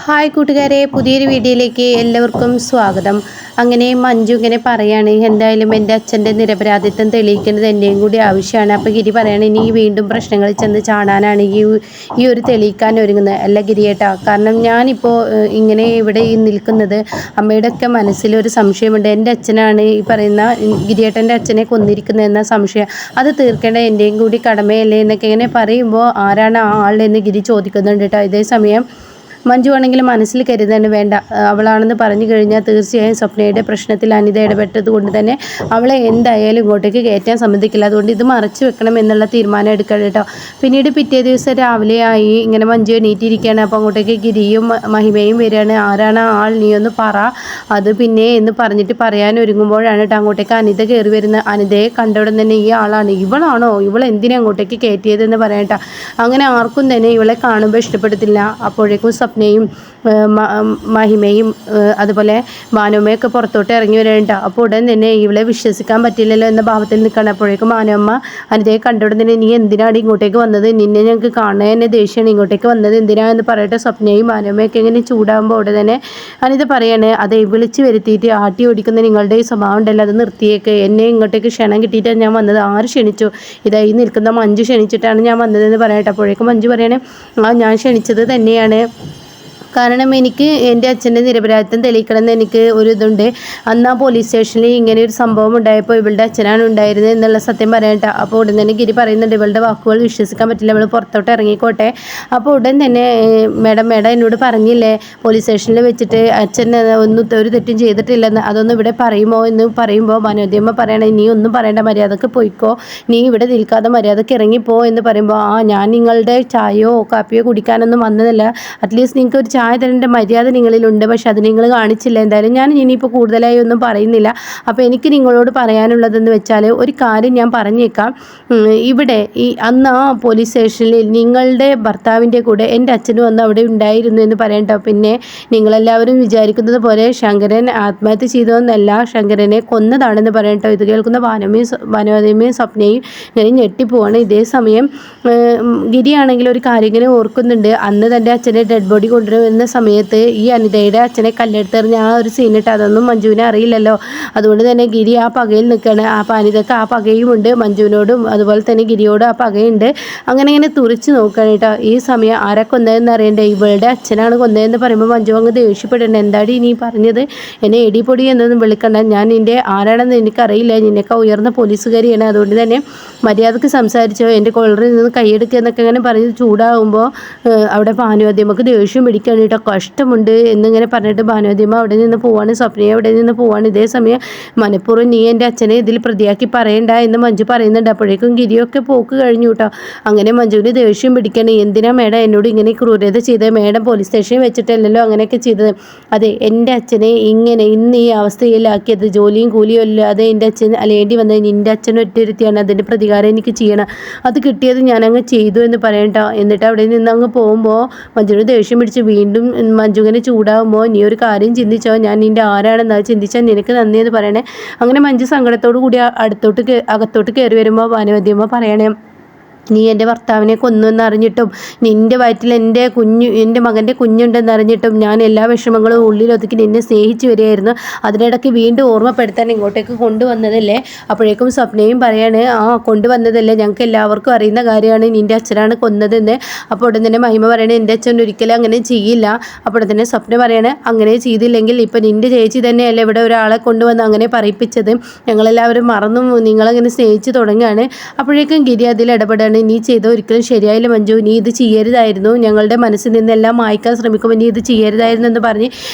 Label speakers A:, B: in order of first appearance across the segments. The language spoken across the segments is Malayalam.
A: ഹായ് കൂട്ടുകാരെ, പുതിയൊരു വീഡിയോയിലേക്ക് എല്ലാവർക്കും സ്വാഗതം. അങ്ങനെ മഞ്ജു ഇങ്ങനെ പറയാണ്, എന്തായാലും എൻ്റെ അച്ഛൻ്റെ നിരപരാധിത്വം തെളിയിക്കേണ്ടത് എൻ്റെയും കൂടി ആവശ്യമാണ്. അപ്പോൾ ഗിരി പറയാണ്, ഇനി വീണ്ടും പ്രശ്നങ്ങളിൽ ചെന്ന് ചാടാനാണ് ഈ ഒരു തെളിയിക്കാൻ ഒരുങ്ങുന്നത് അല്ല ഗിരിയേട്ടാ. കാരണം ഞാനിപ്പോൾ ഇങ്ങനെ ഇവിടെ നിൽക്കുന്നത് അമ്മയുടെ ഒക്കെ മനസ്സിലൊരു സംശയമുണ്ട്. എൻ്റെ അച്ഛനാണ് ഈ പറയുന്ന ഗിരിയേട്ടൻ്റെ അച്ഛനെ കൊന്നിരിക്കുന്നതെന്ന സംശയം. അത് തീർക്കേണ്ട എൻ്റെയും കൂടി കടമയല്ലേ എന്നൊക്കെ ഇങ്ങനെ പറയുമ്പോൾ ആരാണ് ആ ആളെന്ന് ഗിരി ചോദിക്കുന്നുണ്ട് കേട്ടോ. ഇതേ സമയം മഞ്ജു ആണെങ്കിൽ മനസ്സിൽ കരുതേണ്ട, വേണ്ട അവളാണെന്ന് പറഞ്ഞു കഴിഞ്ഞാൽ തീർച്ചയായും സ്വപ്നയുടെ പ്രശ്നത്തിൽ അനിത ഇടപെട്ടത് കൊണ്ട് തന്നെ അവളെ എന്തായാലും ഇങ്ങോട്ടേക്ക് കയറ്റാൻ സമ്മതിക്കില്ല. അതുകൊണ്ട് ഇത് മറച്ചു വെക്കണം എന്നുള്ള തീരുമാനം എടുക്കണം കേട്ടോ. പിന്നീട് പിറ്റേ ദിവസം രാവിലെ ആയി, ഇങ്ങനെ മഞ്ജു എണീറ്റിരിക്കുകയാണ്. അപ്പോൾ അങ്ങോട്ടേക്ക് ഗിരിയും മഹിമയും വരികയാണ്. ആരാണ് ആ ആൾ, നീ ഒന്ന് പറ അത് പിന്നെ എന്ന് പറഞ്ഞിട്ട് പറയാൻ ഒരുങ്ങുമ്പോഴാണ് കേട്ടോ അങ്ങോട്ടേക്ക് അനിത കയറി വരുന്നത്. അനിതയെ കണ്ടവിടെ തന്നെ ഈ ആളാണ്, ഇവളാണോ, ഇവൾ എന്തിനാ അങ്ങോട്ടേക്ക് കയറ്റിയതെന്ന് പറയട്ടോ. അങ്ങനെ ആർക്കും തന്നെ ഇവളെ കാണുമ്പോൾ ഇഷ്ടപ്പെടത്തില്ല. അപ്പോഴേക്കും സ്വപ്നയും മഹിമയും അതുപോലെ ഭാനുമ്മയൊക്കെ പുറത്തോട്ട് ഇറങ്ങി വരേണ്ട. അപ്പോൾ ഉടൻ തന്നെ ഇവളെ വിശ്വസിക്കാൻ പറ്റില്ലല്ലോ എന്ന ഭാവത്തിൽ നിൽക്കണം. അപ്പോഴേക്കും ഭാനുമ്മ അനിതയെ കണ്ടോടെ തന്നെ, നീ എന്തിനാണ് ഇങ്ങോട്ടേക്ക് വന്നത്, നിന്നെ ഞങ്ങൾക്ക് കാണാൻ തന്നെ ദേഷ്യമാണ്, ഇങ്ങോട്ടേക്ക് വന്നത് എന്തിനാന്ന് പറയട്ടെ. സ്വപ്നയും ഭാനുമ്മയൊക്കെ ഇങ്ങനെ ചൂടാകുമ്പോൾ ഉടനെ തന്നെ അനിത പറയാണ്, അതെ വിളിച്ച് വരുത്തിയിട്ട് ആട്ടി ഓടിക്കുന്ന നിങ്ങളുടെ ഈ സ്വഭാവം ഉണ്ടല്ലോ, അത് നിർത്തിയേക്ക്. എന്നെ ഇങ്ങോട്ടേക്ക് ക്ഷണം കിട്ടിയിട്ടാണ് ഞാൻ വന്നത്. ആര് ക്ഷണിച്ചു? ഇതായി നിൽക്കുന്ന മഞ്ജു ക്ഷണിച്ചിട്ടാണ് ഞാൻ വന്നതെന്ന് പറയട്ടെ. അപ്പോഴേക്കും മഞ്ജു പറയാണ്, ഞാൻ ക്ഷണിച്ചത് തന്നെയാണ്. കാരണം എനിക്ക് എൻ്റെ അച്ഛൻ്റെ നിരപരാധിത്വം തെളിയിക്കണമെന്ന് എനിക്ക് ഒരു ഇതുണ്ട്. അന്ന് ആ പോലീസ് സ്റ്റേഷനിൽ ഇങ്ങനെ ഒരു സംഭവം ഉണ്ടായപ്പോൾ ഇവളുടെ അച്ഛനാണ് ഉണ്ടായിരുന്നത് എന്നുള്ള സത്യം പറയട്ടെ. അപ്പോൾ ഉടൻ തന്നെ ഗിരി പറയുന്നുണ്ട്, ഇവളുടെ വാക്കുകൾ വിശ്വസിക്കാൻ പറ്റില്ല, ഇവൾ പുറത്തോട്ട് ഇറങ്ങിക്കോട്ടെ. അപ്പോൾ ഉടൻ തന്നെ മേഡം എന്നോട് പറഞ്ഞില്ലേ പോലീസ് സ്റ്റേഷനിൽ വെച്ചിട്ട് അച്ഛൻ ഒരു തെറ്റും ചെയ്തിട്ടില്ലെന്ന്, അതൊന്നും ഇവിടെ പറയുമോ എന്ന് പറയുമ്പോൾ മനോദ്യമ്മ പറയണേ, നീ ഒന്നും പറയേണ്ട, മര്യാദക്ക് പോയിക്കോ, നീ ഇവിടെ നിൽക്കാതെ മര്യാദക്ക് ഇറങ്ങിപ്പോ എന്ന് പറയുമ്പോൾ, ഞാൻ നിങ്ങളുടെ ചായയോ കാപ്പിയോ കുടിക്കാനൊന്നും വന്നതല്ല, അറ്റ്ലീസ്റ്റ് നിങ്ങൾക്ക് ഒരു ചായ തരേണ്ട മര്യാദ നിങ്ങളിലുണ്ട്, പക്ഷെ അത് നിങ്ങൾ കാണിച്ചില്ല. എന്തായാലും ഞാൻ ഇനിയിപ്പോൾ കൂടുതലായി ഒന്നും പറയുന്നില്ല. അപ്പോൾ എനിക്ക് നിങ്ങളോട് പറയാനുള്ളതെന്ന് വെച്ചാൽ ഒരു കാര്യം ഞാൻ പറഞ്ഞേക്കാം. ഇവിടെ അന്ന് ആ പോലീസ് സ്റ്റേഷനിൽ നിങ്ങളുടെ ഭർത്താവിൻ്റെ കൂടെ എൻ്റെ അച്ഛനും അന്ന് അവിടെ ഉണ്ടായിരുന്നു എന്ന് പറയട്ടോ. പിന്നെ നിങ്ങളെല്ലാവരും വിചാരിക്കുന്നത് പോലെ ശങ്കരൻ ആത്മഹത്യ ചെയ്തതെന്നല്ല, ശങ്കരനെ കൊന്നതാണെന്ന് പറയട്ടോ. ഇത് കേൾക്കുന്ന ഭാനുമതിയും സ്വപ്നയും ഇങ്ങനെ ഞെട്ടിപ്പോവാണ്. ഇതേ സമയം ഗിരിയാണെങ്കിൽ ഒരു കാര്യം ഇങ്ങനെ ഓർക്കുന്നുണ്ട്. അന്ന് തൻ്റെ അച്ഛനെ ഡെഡ് ബോഡി കൊണ്ടുവരുന്ന സമയത്ത് ഈ അനിതയുടെ അച്ഛനെ കല്ലെടുത്തെറിഞ്ഞ ആ ഒരു സീനിട്ട് അതൊന്നും മഞ്ജുവിനെ അറിയില്ലല്ലോ. അതുകൊണ്ട് തന്നെ ഗിരി ആ പകയിൽ നിൽക്കുകയാണ്. അപ്പോൾ അനിതക്ക് ആ പകയുമുണ്ട്, മഞ്ജുവിനോടും അതുപോലെ തന്നെ ഗിരിയോടും ആ പകയുണ്ട്. അങ്ങനെ ഇങ്ങനെ തുറിച്ച് നോക്കുകയാണ് കേട്ടോ. ഈ സമയം ആരെ കൊന്നതെന്ന് അറിയണ്ടേ, ഇവളുടെ അച്ഛനാണ് കൊന്നതെന്ന് പറയുമ്പോൾ മഞ്ജു അങ്ങ് ദേഷ്യപ്പെടേണ്ട, എന്താടി നീ പറഞ്ഞത്, എന്നെ എടിപൊടി എന്നൊന്നും വിളിക്കണ്ട, ഞാൻ നിൻ്റെ ആരാണെന്ന് എനിക്കറിയില്ല, നിന്നൊക്കെ ഉയർന്ന പോലീസുകാരിയാണ്, അതുകൊണ്ട് തന്നെ മര്യാദക്ക് സംസാരിച്ചോ, എൻ്റെ കോളറിൽ നിന്ന് കൈയെടുക്കുക എന്നൊക്കെ ഇങ്ങനെ പറഞ്ഞ് ചൂടാകുമ്പോൾ അവിടെ ഭാനുമതിയമ്മക്ക് ദേഷ്യം പിടിക്കുകയാണ് കേട്ടോ. കഷ്ടമുണ്ട് എന്നിങ്ങനെ പറഞ്ഞിട്ട് ഭാനുമതിയമ്മ അവിടെ നിന്ന് പോവാണ്, സ്വപ്നയെ അവിടെ നിന്ന് പോവാണ്. ഇതേ സമയം മനഃപൂർവ്വം നീ എൻ്റെ അച്ഛനെ ഇതിൽ പ്രതിയാക്കി പറയണ്ട എന്ന് മഞ്ജു പറയുന്നുണ്ട്. അപ്പോഴേക്കും ഗിരിയൊക്കെ പോക്ക് കഴിഞ്ഞു കേട്ടോ. അങ്ങനെ മഞ്ജുവിന് ദേഷ്യം പിടിക്കണം, എന്തിനാ മേഡം എന്നോട് ഇങ്ങനെ ക്രൂരത ചെയ്തത്, മേഡം പോലീസ് സ്റ്റേഷനിൽ വെച്ചിട്ടല്ലല്ലോ അങ്ങനെയൊക്കെ ചെയ്തത്, അതെ എൻ്റെ അച്ഛനെ ഇങ്ങനെ ഇന്ന് ഈ അവസ്ഥയിലാക്കിയത് ജോലിയും കൂലിയും ഇല്ലാതെ എൻ്റെ അച്ഛൻ അലേണ്ടി വന്നത് നിൻ്റെ അച്ഛൻ ഒറ്റരുത്തിയാണ്, അതിൻ്റെ പ്രതികാരം എനിക്ക് ചെയ്യണം, അത് കിട്ടിയത് ഞാനങ്ങ് ചെയ്തു എന്ന് പറയണ്ട. എന്നിട്ട് അവിടെ നിന്ന് അങ്ങ് പോകുമ്പോൾ മഞ്ജുവിന് ദേഷ്യം പിടിച്ച് വീണ്ടും മഞ്ജു ഇങ്ങനെ ചൂടാകുമ്പോൾ, നീ ഒരു കാര്യം ചിന്തിച്ചോ, ഞാൻ നിൻ്റെ ആരാണെന്ന് അത് ചിന്തിച്ചാൽ നിനക്ക് നന്ദി എന്ന് പറയണേ. അങ്ങനെ മഞ്ജു സങ്കടത്തോടു കൂടി അകത്തോട്ട് കയറി വരുമ്പോൾ ഭാനുമതിയമ്മ പറയണേ, നീ എൻ്റെ ഭർത്താവിനെ കൊന്നുവെന്ന് അറിഞ്ഞിട്ടും നിൻ്റെ വയറ്റിൽ എൻ്റെ മകൻ്റെ കുഞ്ഞുണ്ടെന്ന് അറിഞ്ഞിട്ടും ഞാൻ എല്ലാ വിഷമങ്ങളും ഉള്ളിലൊതുക്കി നിന്നെ സ്നേഹിച്ചു വരികയായിരുന്നു, അതിനിടയ്ക്ക് വീണ്ടും ഓർമ്മപ്പെടുത്താൻ ഇങ്ങോട്ടേക്ക് കൊണ്ടുവന്നതല്ലേ. അപ്പോഴേക്കും സ്വപ്നയും പറയാണ്, കൊണ്ടുവന്നതല്ലേ, ഞങ്ങൾക്ക് എല്ലാവർക്കും അറിയുന്ന കാര്യമാണ് നിൻ്റെ അച്ഛനാണ് കൊന്നതെന്ന്. അപ്പോൾ ഉടൻ തന്നെ മഹിമ പറയണേ, എൻ്റെ അച്ഛൻ ഒരിക്കലും അങ്ങനെ ചെയ്യില്ല. അപ്പോൾ തന്നെ സ്വപ്ന പറയാണ്, അങ്ങനെ ചെയ്തില്ലെങ്കിൽ ഇപ്പം നിൻ്റെ ചേച്ചി തന്നെയല്ലേ ഇവിടെ ഒരാളെ കൊണ്ടുവന്ന് അങ്ങനെ പറയിപ്പിച്ചത്, ഞങ്ങളെല്ലാവരും മറന്നും നിങ്ങളങ്ങനെ സ്നേഹിച്ച് തുടങ്ങുകയാണ്. അപ്പോഴേക്കും ഗിരി അതിൽ ഇടപെടാണ്, നീ ചെയ്ത ഒരിക്കലും ശരിയായില്ല മഞ്ജു, നീ ഇത് ചെയ്യരുതായിരുന്നു, ഞങ്ങളുടെ മനസ്സിൽ നിന്നെല്ലാം മായ്ക്കാൻ ശ്രമിക്കുമ്പോൾ നീ ഇത് ചെയ്യരുതായിരുന്നു എന്ന് പറഞ്ഞ്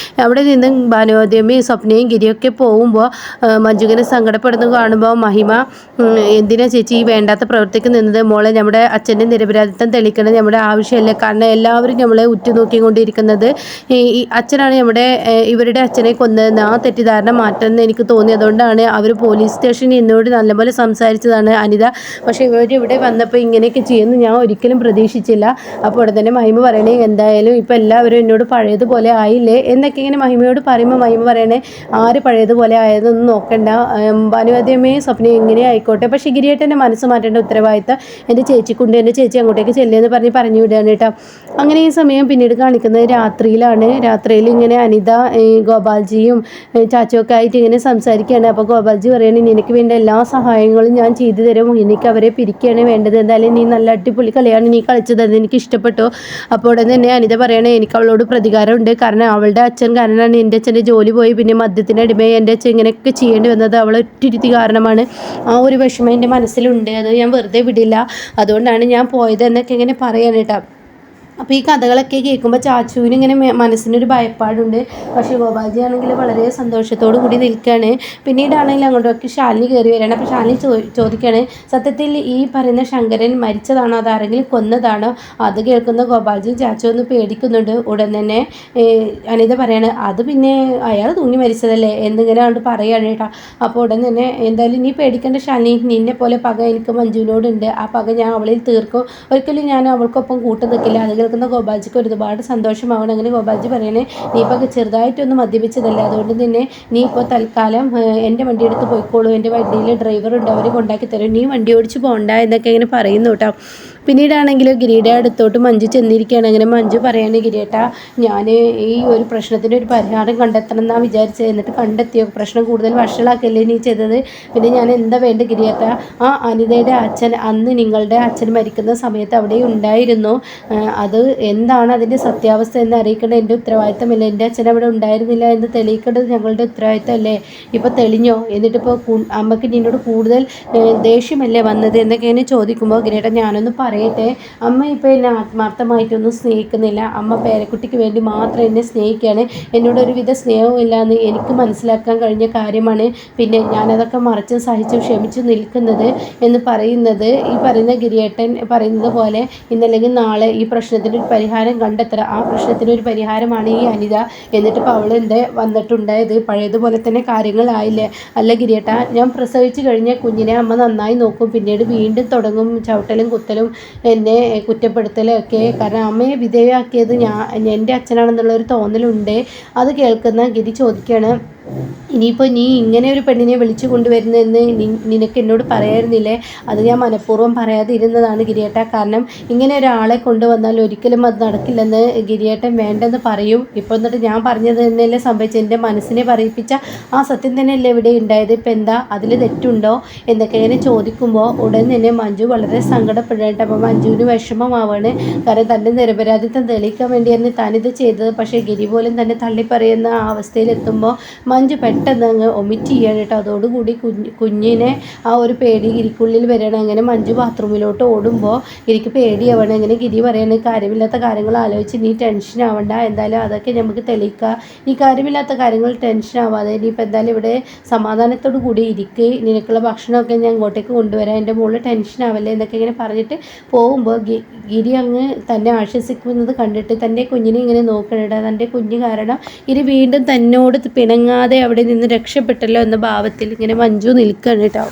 A: അവിടെ നിന്ന് ഭാനുമതിയമ്മയും സ്വപ്നയും ഗിരിയൊക്കെ പോകുമ്പോൾ മഞ്ജുവിനെ സങ്കടപ്പെടുന്നു കാണുമ്പോൾ മഹിമ, എന്തിനാ ചേച്ചി ഈ വേണ്ടാത്ത പ്രവൃത്തിക്ക് നിന്നത്, മോളെ നമ്മുടെ അച്ഛൻ്റെ നിരപരാധിത്വം തെളിയിക്കണം നമ്മുടെ ആവശ്യമല്ലേ, കാരണം എല്ലാവരും നമ്മളെ ഉറ്റുനോക്കിക്കൊണ്ടിരിക്കുന്നത് ഈ അച്ഛനാണ് ഇവരുടെ അച്ഛനെ കൊന്നതെന്ന് ആ തെറ്റിദ്ധാരണ മാറ്റമെന്ന് എനിക്ക് തോന്നി, അതുകൊണ്ടാണ് അവർ പോലീസ് സ്റ്റേഷനിൽ എന്നോട് നല്ലപോലെ സംസാരിച്ചതാണ് അനിത, പക്ഷേ ഇവരിവിടെ വന്നപ്പോൾ ഇങ്ങനെയൊക്കെ ചെയ്യുമെന്ന് ഞാൻ ഒരിക്കലും പ്രതീക്ഷിച്ചില്ല. അപ്പോൾ ഉടൻ തന്നെ മഹിമ പറയണേ എന്തായാലും ഇപ്പം എല്ലാവരും എന്നോട് പഴയതുപോലെ ആയില്ലേ എന്നൊക്കെ ഇങ്ങനെ മഹിമയോട് പറയുമ്പോൾ മഹിമ പറയണേ ആര് പഴയതുപോലെ ആയതൊന്നും നോക്കണ്ട, ഭാനുവാദ്യമേ സ്വപ്നം എങ്ങനെ ആയിക്കോട്ടെ, പക്ഷേ ഗിരിയേട്ടൻ്റെ മനസ്സ് മാറ്റേണ്ട ഉത്തരവാദിത്തം എൻ്റെ ചേച്ചിക്കുണ്ട്, എൻ്റെ ചേച്ചി അങ്ങോട്ടേക്ക് ചെല്ലുമെന്ന് പറഞ്ഞു വിടുകയാണ് കേട്ടോ. അങ്ങനെ ഈ സമയം പിന്നീട് കാണിക്കുന്നത് രാത്രിയിലാണ്. രാത്രിയിൽ ഇങ്ങനെ അനിത ഗോപാൽജിയും ചാച്ചുവൊക്കെ ആയിട്ട് ഇങ്ങനെ സംസാരിക്കുകയാണ്. അപ്പോൾ ഗോപാൽജി പറയുകയാണ് നിനക്ക് വേണ്ട എല്ലാ സഹായങ്ങളും ഞാൻ ചെയ്തു തരും, എനിക്ക് അവരെ പിരിക്കുകയാണ് വേണ്ടത്, എന്തായാലും നീ നല്ല അടിപൊളി കളിയാണ് നീ കളിച്ചത്, അത് എനിക്ക് ഇഷ്ടപ്പെട്ടു. അപ്പോൾ ഉടൻ തന്നെ അനിത പറയണേ എനിക്ക് അവളോട് പ്രതികാരമുണ്ട്, കാരണം അവളുടെ അച്ഛൻ കാരണമാണ് എൻ്റെ അച്ഛൻ്റെ ജോലി പോയി, പിന്നെ മദ്യത്തിന് അടിമയായി എൻ്റെ അച്ഛൻ ഇങ്ങനെയൊക്കെ ചെയ്യേണ്ടി വന്നത് അവൾ ഒറ്റരുത്തി കാരണമാണ്. ആ ഒരു വിഷമം എൻ്റെ മനസ്സിലുണ്ട്, അത് ഞാൻ വെറുതെ വിടില്ല, അതുകൊണ്ടാണ് ഞാൻ പോയത് എന്നൊക്കെ ഇങ്ങനെ പറയാൻ കേട്ടോ. അപ്പോൾ ഈ കഥകളൊക്കെ കേൾക്കുമ്പോൾ ചാച്ചുവിന് ഇങ്ങനെ മനസ്സിനൊരു ഭയപ്പാടുണ്ട്. പക്ഷേ ഗോപാൽജി ആണെങ്കിൽ വളരെ സന്തോഷത്തോടു കൂടി നിൽക്കുകയാണ്. പിന്നീടാണെങ്കിൽ അങ്ങോട്ടൊക്കെ ശാലിനി കയറി വരികയാണ്. അപ്പോൾ ശാലിനി ചോദിക്കുകയാണ് സത്യത്തിൽ ഈ പറയുന്ന ശങ്കരൻ മരിച്ചതാണോ അതാരെങ്കിലും കൊന്നതാണോ? അത് കേൾക്കുന്ന ഗോപാൽജിയും ചാച്ചു ഒന്ന് പേടിക്കുന്നുണ്ട്. ഉടൻ തന്നെ അനിത പറയാണ് അത് പിന്നെ അയാൾ തൂങ്ങി മരിച്ചതല്ലേ എന്നിങ്ങനെ അവിടെ പറയുകയാണ് കേട്ടോ. അപ്പോൾ ഉടൻ തന്നെ എന്തായാലും നീ പേടിക്കേണ്ട ശാലിനി, നിന്നെ പോലെ പക എനിക്ക് മഞ്ജുവിനോടുണ്ട്, ആ പക ഞാൻ അവളിൽ തീർക്കും, ഒരിക്കലും ഞാൻ അവൾക്കൊപ്പം കൂട്ടു നിൽക്കില്ല. അത് കേൾക്കുന്ന ഗോപാൽജിക്ക് ഒരുപാട് സന്തോഷമാവണം. അങ്ങനെ ഗോപാൽജി പറയണേ നീ ഇപ്പോൾ ചെറുതായിട്ടൊന്ന് മദ്യപിച്ചതല്ലേ, അതുകൊണ്ട് തന്നെ നീ ഇപ്പോൾ തൽക്കാലം എൻ്റെ വണ്ടി എടുത്ത് പോയിക്കോളൂ, എൻ്റെ വണ്ടിയിൽ ഡ്രൈവറുണ്ട്, അവർ കൊണ്ടാക്കി തരും, നീ വണ്ടി ഓടിച്ച് പോകണ്ട എന്നൊക്കെ ഇങ്ങനെ പറയുന്നു കേട്ടോ. പിന്നീടാണെങ്കിലും ഗിരിയുടെ അടുത്തോട്ട് മഞ്ജു ചെന്നിരിക്കുകയാണ്. അങ്ങനെ മഞ്ജു പറയാണ് ഗിരിയേട്ടാ ഞാൻ ഈ ഒരു പ്രശ്നത്തിന് ഒരു പരിഹാരം കണ്ടെത്തണം എന്നാണ് വിചാരിച്ചത്, എന്നിട്ട് കണ്ടെത്തിയോ? പ്രശ്നം കൂടുതൽ വഷളാക്കല്ലേ നീ ചെയ്തത്? പിന്നെ ഞാൻ എന്താ വേണ്ട ഗിരിയേട്ടാ? ആ അനിതയുടെ അച്ഛൻ അന്ന് നിങ്ങളുടെ അച്ഛൻ മരിക്കുന്ന സമയത്ത് അവിടെ ഉണ്ടായിരുന്നു, അത് എന്താണ് അതിൻ്റെ സത്യാവസ്ഥ എന്ന് അറിയിക്കേണ്ടത് എൻ്റെ ഉത്തരവാദിത്തമല്ലേ? എൻ്റെ അച്ഛൻ അവിടെ ഉണ്ടായിരുന്നില്ല എന്ന് തെളിയിക്കേണ്ടത് ഞങ്ങളുടെ ഉത്തരവാദിത്തമല്ലേ? ഇപ്പോൾ തെളിഞ്ഞോ? എന്നിട്ടിപ്പോൾ അമ്മയ്ക്ക് നിന്നോട് കൂടുതൽ ദേഷ്യമല്ലേ വന്നത് എന്നൊക്കെ ഇങ്ങനെ ചോദിക്കുമ്പോൾ ഗിരിയേട്ടൻ ഞാനൊന്ന് പറയട്ടെ, അമ്മ ഇപ്പോൾ എന്നെ ആത്മാർത്ഥമായിട്ടൊന്നും സ്നേഹിക്കുന്നില്ല, അമ്മ പേരക്കുട്ടിക്ക് വേണ്ടി മാത്രം എന്നെ സ്നേഹിക്കുകയാണ്, എന്നോട് ഒരുവിധ സ്നേഹവും ഇല്ലയെന്ന് എനിക്ക് മനസ്സിലാക്കാൻ കഴിഞ്ഞ കാര്യമാണ്, പിന്നെ ഞാനതൊക്കെ മറച്ചും സഹിച്ചും ക്ഷമിച്ചു നിൽക്കുന്നത് എന്ന് പറയുന്നത് ഈ പറയുന്ന ഗിരിയേട്ടൻ പറയുന്നത് പോലെ ഇന്നല്ലെങ്കിൽ നാളെ ഈ പ്രശ്നത്തിനൊരു പരിഹാരം കണ്ടെത്തണം, ആ പ്രശ്നത്തിനൊരു പരിഹാരമാണ് ഈ അനിത, എന്നിട്ടിപ്പോൾ അവൾ എൻ്റെ വന്നിട്ടുണ്ടായത് പഴയതുപോലെ തന്നെ കാര്യങ്ങളായില്ലേ? അല്ല ഗിരിയേട്ട, ഞാൻ പ്രസവിച്ച് കഴിഞ്ഞ കുഞ്ഞിനെ അമ്മ നന്നായി നോക്കും, പിന്നീട് വീണ്ടും തുടങ്ങും ചവിട്ടലും കുത്തലും എന്നെ കുറ്റപ്പെടുത്തലും ഒക്കെ, കാരണം അമ്മയെ വിധേയമാക്കിയത് എൻ്റെ അച്ഛനാണെന്നുള്ളൊരു തോന്നലുണ്ട്. അത് കേൾക്കുന്ന ഗിരി ചോദിക്കുകയാണ് ഇനിയിപ്പോൾ നീ ഇങ്ങനെ ഒരു പെണ്ണിനെ വിളിച്ചു കൊണ്ടുവരുന്നതെന്ന് നിനക്ക് എന്നോട് പറയായിരുന്നില്ലേ? അത് ഞാൻ മനഃപൂർവ്വം പറയാതിരുന്നതാണ് ഗിരിയേട്ട, കാരണം ഇങ്ങനെ ഒരാളെ കൊണ്ടുവന്നാൽ ഒരിക്കലും അത് നടക്കില്ലെന്ന് ഗിരിയേട്ടൻ വേണ്ടെന്ന് പറയും. ഇപ്പോൾ എന്നിട്ട് ഞാൻ പറഞ്ഞത് തന്നെയല്ലേ സംഭവിച്ചത്, എൻ്റെ മനസ്സിനെ പറയിപ്പിച്ച ആ സത്യം തന്നെയല്ലേ ഇവിടെ ഉണ്ടായത്, ഇപ്പം എന്താ അതിൽ തെറ്റുണ്ടോ എന്നൊക്കെ ഇങ്ങനെ ചോദിക്കുമ്പോൾ ഉടൻ തന്നെ മഞ്ജു വളരെ സങ്കടപ്പെടേണ്ട. അപ്പോൾ മഞ്ജുവിന് വിഷമമാവാണ്, കാരണം തൻ്റെ നിരപരാധിത്വം തെളിയിക്കാൻ വേണ്ടിയാണ് താനിത് ചെയ്തത്. പക്ഷേ ഗിരി പോലും തന്നെ തള്ളിപ്പറയുന്ന ആ അവസ്ഥയിലെത്തുമ്പോൾ മഞ്ജു പെട്ടെന്ന് അങ്ങ് ഒമിറ്റ് ചെയ്യാണ് കേട്ടോ. അതോടുകൂടി കുഞ്ഞിനെ ആ ഒരു പേടി ഗിരിക്കുള്ളിൽ വരണം. അങ്ങനെ മഞ്ജു ബാത്റൂമിലോട്ട് ഓടുമ്പോൾ ഗിരിക്ക് പേടിയാവണം. അങ്ങനെ ഗിരി പറയണ കാര്യമില്ലാത്ത കാര്യങ്ങൾ ആലോചിച്ച് നീ ടെൻഷൻ ആവണ്ട, എന്തായാലും അതൊക്കെ നമുക്ക് തെളിയിക്കാം, ഈ കാര്യമില്ലാത്ത കാര്യങ്ങൾ ടെൻഷൻ ആവാതെ ഇനിയിപ്പോൾ എന്തായാലും ഇവിടെ സമാധാനത്തോടു കൂടി ഇരിക്കുക, നിനക്കുള്ള ഭക്ഷണമൊക്കെ ഞാൻ ഇങ്ങോട്ടേക്ക് കൊണ്ടുവരാം, എൻ്റെ മുകളിൽ ടെൻഷൻ ആവല്ലേ എന്നൊക്കെ ഇങ്ങനെ പറഞ്ഞിട്ട് പോകുമ്പോൾ ഗിരി അങ്ങ് തന്നെ ആശ്വസിക്കുന്നത് കണ്ടിട്ട് തൻ്റെ കുഞ്ഞിനെ ഇങ്ങനെ നോക്കണേടാ, തൻ്റെ കുഞ്ഞ് കാരണം ഗിരി വീണ്ടും തന്നോട് പിണങ്ങാതെ അവിടെ നിന്ന് രക്ഷപ്പെട്ടല്ലോ എന്ന ഭാവത്തിൽ ഇങ്ങനെ മഞ്ജു നിൽക്കുകയാണ് കേട്ടോ.